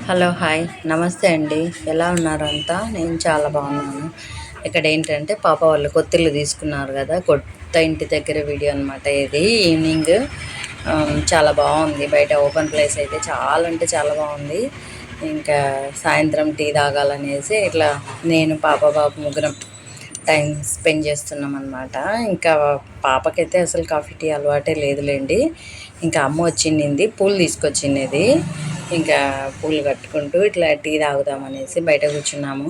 Hello hi నమస్తే అండి. ఎలా ఉన్నారు అంతా? నేను చాలా బాగున్నాను. ఇక్కడ ఏంటంటే పాప వాళ్ళు కొత్తిల్లు తీసుకున్నారు కదా, కొత్త ఇంటి దగ్గర వీడియో అనమాట ఇది. ఈవినింగ్ చాలా బాగుంది. బయట ఓపెన్ ప్లేస్ అయితే చాలా అంటే చాలా బాగుంది. ఇంకా సాయంత్రం టీ తాగాలనేసి ఇట్లా నేను బాబు ముగ్గురం టైం స్పెండ్ చేస్తున్నాం అనమాట. ఇంకా పాపకైతే అసలు కాఫీ టీ అలవాటే లేదులేండి. ఇంకా అమ్మ వచ్చింది, పూలు తీసుకొచ్చింది. ఇంకా పూలు కట్టుకుంటూ ఇట్లా టీ తాగుదామనేసి బయట కూర్చున్నాము.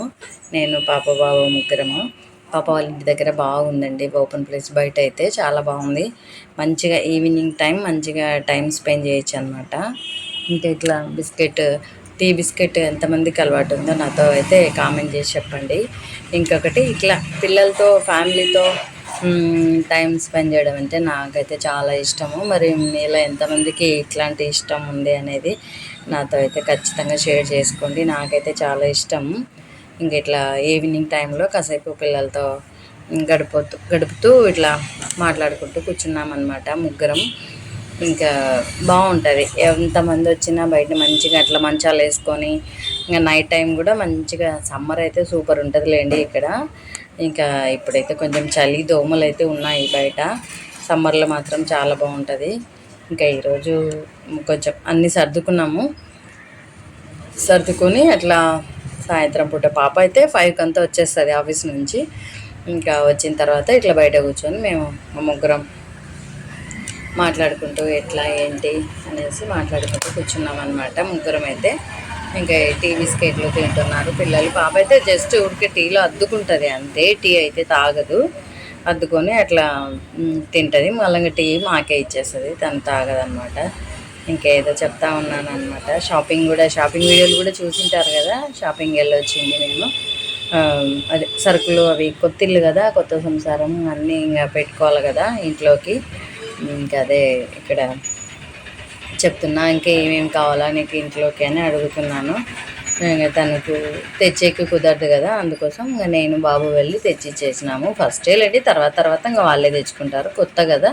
నేను బాబు ముగ్గురము. పాప వాళ్ళ ఇంటి దగ్గర బాగుందండి ఓపెన్ ప్లేస్. బయట అయితే చాలా బాగుంది. మంచిగా ఈవినింగ్ టైం మంచిగా టైం స్పెండ్ చేయొచ్చు అనమాట. ఇంకా ఇట్లా టీ బిస్కెట్ ఎంతమందికి అలవాటు ఉందో నాతో అయితే కామెంట్ చేసి చెప్పండి. ఇంకొకటి ఇట్లా పిల్లలతో ఫ్యామిలీతో టైం స్పెండ్ చేయడం అంటే నాకైతే చాలా ఇష్టము. మరి మీలో ఎంతమందికి ఇట్లాంటి ఇష్టం ఉంది అనేది నాతో అయితే ఖచ్చితంగా షేర్ చేసుకోండి. నాకైతే చాలా ఇష్టం. ఇంక ఇట్లా ఈవినింగ్ టైంలో కాసేపు పిల్లలతో గడుపుతూ ఇట్లా మాట్లాడుకుంటూ కూర్చున్నామన్నమాట ముగ్గురం. ఇంకా బాగుంటుంది. ఎంతమంది వచ్చినా బయట మంచిగా అట్లా మంచాలు వేసుకొని ఇంకా నైట్ టైం కూడా మంచిగా సమ్మర్ అయితే సూపర్ ఉంటుందిలేండి ఇక్కడ. ఇంకా ఇప్పుడైతే కొంచెం చలి దోమలు అయితే ఉన్నాయి బయట. సమ్మర్లో మాత్రం చాలా బాగుంటుంది. ఇంకా ఈరోజు కొంచెం అన్నీ సర్దుకొని అట్లా సాయంత్రం పూట పాప అయితే 5కి అంతా వచ్చేస్తుంది ఆఫీస్ నుంచి. ఇంకా వచ్చిన తర్వాత ఇట్లా బయట కూర్చొని మేము ముగ్గురం మాట్లాడుకుంటూ ఎట్లా ఏంటి అనేసి మాట్లాడుకుంటూ కూర్చున్నాం అనమాట ముగ్గురం అయితే. ఇంకా టీ బిస్కెట్లు తింటున్నారు పిల్లలు. పాప అయితే జస్ట్ ఊరికే టీలో అద్దుకుంటుంది అంతే, టీ అయితే తాగదు. అద్దుకొని అట్లా తింటుంది. మళ్ళీ టీ మాకే ఇచ్చేస్తుంది, తను తాగదనమాట. ఇంకేదో చెప్తా ఉన్నాను అనమాట. షాపింగ్ వీడియోలు కూడా చూసింటారు కదా. షాపింగ్ వెళ్ళొచ్చింది మేము. అదే సరుకులు అవి కొత్తిల్లు కదా, కొత్త సంసారం అన్నీ ఇంకా పెట్టుకోవాలి కదా ఇంట్లోకి. ఇంకా అదే ఇక్కడ చెప్తున్నా. ఇంకా ఏమేమి కావాలా నీకు ఇంట్లోకి అని అడుగుతున్నాను. ఇంకా తనకు తెచ్చేకి కుదరదు కదా, అందుకోసం ఇంకా నేను బాబు వెళ్ళి తెచ్చిచ్చేసినాము. ఫస్ట్ లేండి, తర్వాత ఇంకా వాళ్ళే తెచ్చుకుంటారు. కొత్త కదా,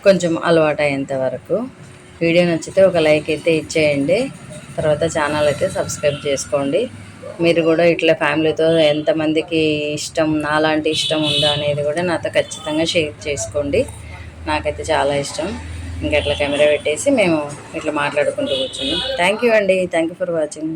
కొంచెం అలవాటు అయ్యేంత వరకు. వీడియో నచ్చితే ఒక లైక్ అయితే ఇచ్చేయండి. తర్వాత ఛానల్ అయితే సబ్స్క్రైబ్ చేసుకోండి. మీరు కూడా ఇట్లా ఫ్యామిలీతో ఎంతమందికి ఇష్టం, నాలాంటి ఇష్టం ఉందా అనేది కూడా నాతో ఖచ్చితంగా షేర్ చేసుకోండి. నాకైతే చాలా ఇష్టం. ఇంకా ఇట్లా కెమెరా పెట్టేసి మేము ఇట్లా మాట్లాడుకుంటూ కూర్చున్నాం. థ్యాంక్ యూ అండి. Thank you for watching.